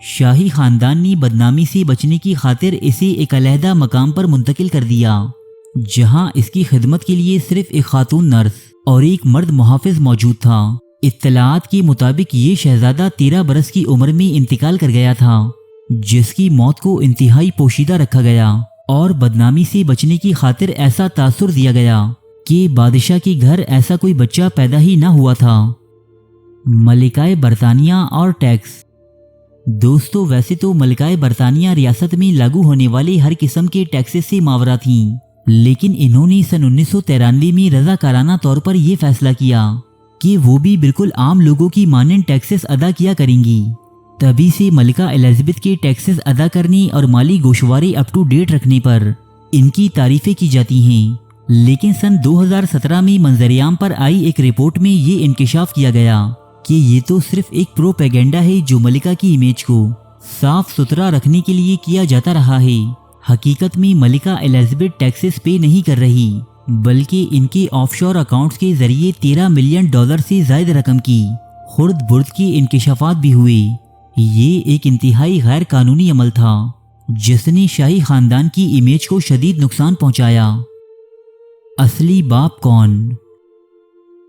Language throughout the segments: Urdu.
شاہی خاندان نے بدنامی سے بچنے کی خاطر اسے ایک علیحدہ مقام پر منتقل کر دیا، جہاں اس کی خدمت کے لیے صرف ایک خاتون نرس اور ایک مرد محافظ موجود تھا۔ اطلاعات کے مطابق یہ شہزادہ 13 برس کی عمر میں انتقال کر گیا تھا، جس کی موت کو انتہائی پوشیدہ رکھا گیا اور بدنامی سے بچنے کی خاطر ایسا تاثر دیا گیا کہ بادشاہ کے گھر ایسا کوئی بچہ پیدا ہی نہ ہوا تھا۔ ملکہ برطانیہ اور ٹیکس۔ دوستو، ویسے تو ملکہ برطانیہ ریاست میں لاگو ہونے والے ہر قسم کے ٹیکسز سے ماورا تھیں، لیکن انہوں نے سن 1993 میں رضاکارانہ طور پر یہ فیصلہ کیا کہ وہ بھی بالکل عام لوگوں کی مانند ٹیکسز ادا کیا کریں گی۔ تبھی سے ملکہ الزبتھ کے ٹیکسز ادا کرنے اور مالی گوشوارے اپ ٹو ڈیٹ رکھنے پر ان کی تعریفیں کی جاتی ہیں۔ لیکن سن 2017 میں منظر عام پر آئی ایک رپورٹ میں یہ انکشاف کیا گیا کہ یہ تو صرف ایک پروپیگنڈا ہے جو ملکہ کی امیج کو صاف ستھرا رکھنے کے لیے کیا جاتا رہا ہے۔ حقیقت میں ملکہ الزبتھ ٹیکسز پے نہیں کر رہی، بلکہ ان کے آف شور اکاؤنٹس کے ذریعے $13 ملین سے زائد رقم کی خرد برد کے انکشافات بھی ہوئے۔ یہ ایک انتہائی غیر قانونی عمل تھا جس نے شاہی خاندان کی امیج کو شدید نقصان پہنچایا۔ اصلی باپ کون؟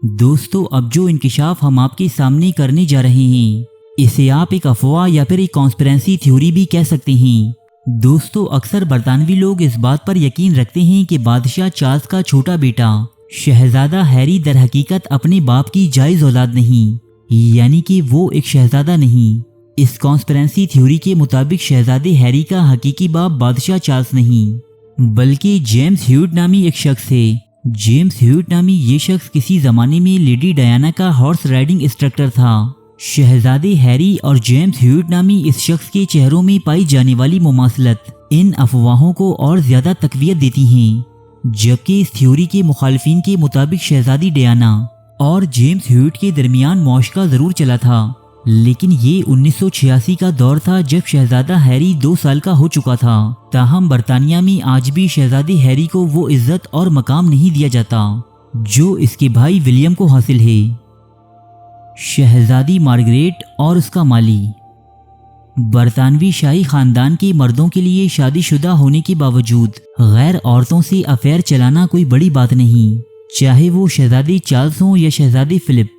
دوستو، اب جو انکشاف ہم آپ کے سامنے کرنے جا رہے ہیں، اسے آپ ایک افواہ یا پھر ایک کانسپیرنسی تھیوری بھی کہہ سکتے ہیں۔ دوستو، اکثر برطانوی لوگ اس بات پر یقین رکھتے ہیں کہ بادشاہ چارلس کا چھوٹا بیٹا شہزادہ ہیری در حقیقت اپنے باپ کی جائز اولاد نہیں، یعنی کہ وہ ایک شہزادہ نہیں۔ اس کانسپیرنسی تھیوری کے مطابق شہزادے ہیری کا حقیقی باپ بادشاہ چارلس نہیں، بلکہ جیمز ہیوٹ نامی ایک شخص ہے۔ جیمز ہیوٹ نامی یہ شخص کسی زمانے میں لیڈی ڈیانا کا ہارس رائڈنگ انسٹرکٹر تھا۔ شہزادے ہیری اور جیمز ہیوٹ نامی اس شخص کے چہروں میں پائی جانے والی مماثلت ان افواہوں کو اور زیادہ تقویت دیتی ہیں، جبکہ اس تھیوری کے مخالفین کے مطابق شہزادی ڈیانا اور جیمز ہیوٹ کے درمیان معاشقہ ضرور چلا تھا، لیکن یہ 1986 کا دور تھا جب شہزادہ ہیری 2 سال کا ہو چکا تھا۔ تاہم برطانیہ میں آج بھی شہزادے ہیری کو وہ عزت اور مقام نہیں دیا جاتا جو اس کے بھائی ولیم کو حاصل ہے۔ شہزادی مارگریٹ اور اس کا مالی۔ برطانوی شاہی خاندان کے مردوں کے لیے شادی شدہ ہونے کے باوجود غیر عورتوں سے افیئر چلانا کوئی بڑی بات نہیں، چاہے وہ شہزادے چارلس ہوں یا شہزادے فلپ۔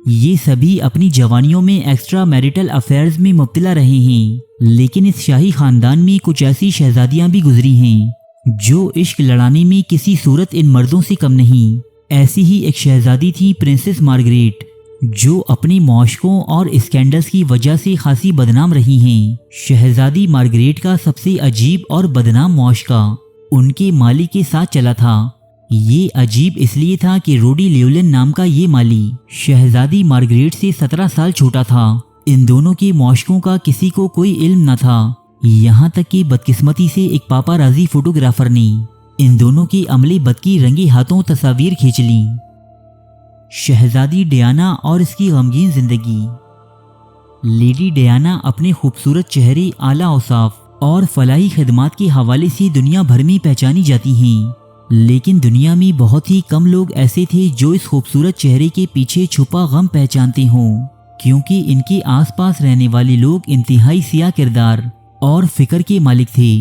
یہ سبھی اپنی جوانیوں میں ایکسٹرا میریٹل افیئرز میں مبتلا رہے ہیں، لیکن اس شاہی خاندان میں کچھ ایسی شہزادیاں بھی گزری ہیں جو عشق لڑانے میں کسی صورت ان مردوں سے کم نہیں۔ ایسی ہی ایک شہزادی تھی پرنسس مارگریٹ، جو اپنے معاشقوں اور اسکینڈلز کی وجہ سے خاصی بدنام رہی ہیں۔ شہزادی مارگریٹ کا سب سے عجیب اور بدنام معاشقہ ان کے مالی کے ساتھ چلا تھا۔ یہ عجیب اس لیے تھا کہ روڈی لیولن نام کا یہ مالی شہزادی مارگریٹ سے 17 سال چھوٹا تھا۔ ان دونوں کے معاشقوں کا کسی کو کوئی علم نہ تھا، یہاں تک کہ بدقسمتی سے ایک پاپارازی فوٹوگرافر نے ان دونوں کے عملے بد کی رنگی ہاتھوں تصاویر کھینچ لیں۔ شہزادی ڈیانا اور اس کی غمگین زندگی۔ لیڈی ڈیانا اپنے خوبصورت چہرے، اعلیٰ اوصاف اور فلاحی خدمات کے حوالے سے دنیا بھر میں پہچانی جاتی ہیں، لیکن دنیا میں بہت ہی کم لوگ ایسے تھے جو اس خوبصورت چہرے کے پیچھے چھپا غم پہچانتے ہوں، کیونکہ ان کے آس پاس رہنے والے لوگ انتہائی سیاہ کردار اور فکر کے مالک تھے۔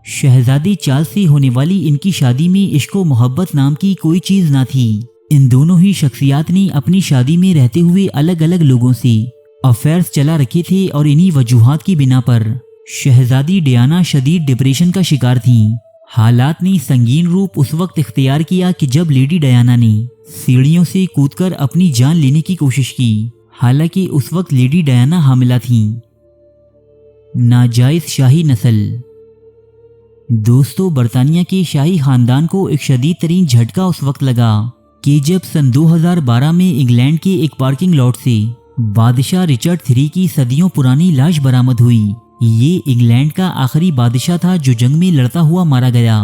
شہزادے چارلس سے ہونے والی ان کی شادی میں عشق و محبت نام کی کوئی چیز نہ تھی۔ ان دونوں ہی شخصیات نے اپنی شادی میں رہتے ہوئے الگ الگ لوگوں سے افیئرز چلا رکھے تھے، اور انہی وجوہات کی بنا پر شہزادی ڈیانا شدید ڈپریشن کا شکار تھیں۔ حالات نے سنگین روپ اس وقت اختیار کیا کہ جب لیڈی ڈیانا نے سیڑھیوں سے کود کر اپنی جان لینے کی کوشش کی، حالانکہ اس وقت لیڈی ڈیانا حاملہ تھیں۔ ناجائز شاہی نسل۔ دوستو، برطانیہ کے شاہی خاندان کو ایک شدید ترین جھٹکا اس وقت لگا کہ جب سن 2012 میں انگلینڈ کے ایک پارکنگ لاٹ سے بادشاہ رچرڈ III کی صدیوں پرانی لاش برآمد ہوئی۔ یہ انگلینڈ کا آخری بادشاہ تھا جو جنگ میں لڑتا ہوا مارا گیا۔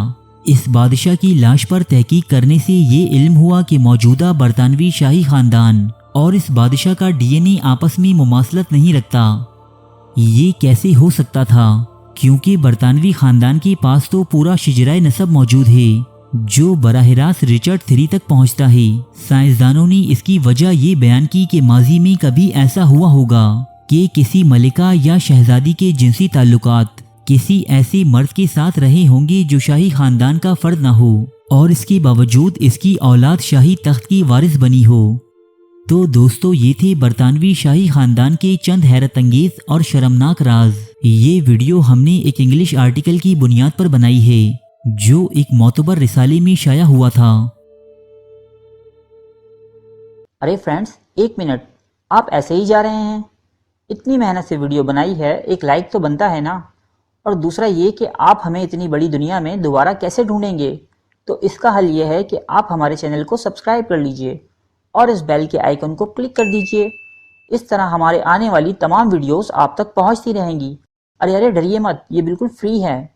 اس بادشاہ کی لاش پر تحقیق کرنے سے یہ علم ہوا کہ موجودہ برطانوی شاہی خاندان اور اس بادشاہ کا DNA آپس میں مماثلت نہیں رکھتا۔ یہ کیسے ہو سکتا تھا؟ کیونکہ برطانوی خاندان کے پاس تو پورا شجرہ نسب موجود ہے جو براہ راست رچرڈ III تک پہنچتا ہے۔ سائنسدانوں نے اس کی وجہ یہ بیان کی کہ ماضی میں کبھی ایسا ہوا ہوگا کہ کسی ملکہ یا شہزادی کے جنسی تعلقات کسی ایسے مرد کے ساتھ رہے ہوں گے جو شاہی خاندان کا فرد نہ ہو، اور اس کے باوجود اس کی اولاد شاہی تخت کی وارث بنی ہو۔ تو دوستو، یہ تھے برطانوی شاہی خاندان کے چند حیرت انگیز اور شرمناک راز۔ یہ ویڈیو ہم نے ایک انگلش آرٹیکل کی بنیاد پر بنائی ہے جو ایک معتبر رسالے میں شائع ہوا تھا۔ ارے فرینڈز، ایک منٹ، آپ ایسے ہی جا رہے ہیں؟ اتنی محنت سے ویڈیو بنائی ہے، ایک لائک تو بنتا ہے نا؟ اور دوسرا یہ کہ آپ ہمیں اتنی بڑی دنیا میں دوبارہ کیسے ڈھونڈیں گے؟ تو اس کا حل یہ ہے کہ آپ ہمارے چینل کو سبسکرائب کر لیجئے اور اس بیل کے آئیکن کو کلک کر دیجئے۔ اس طرح ہمارے آنے والی تمام ویڈیوز آپ تک پہنچتی رہیں گی۔ ارے ڈریے مت، یہ بالکل فری ہے۔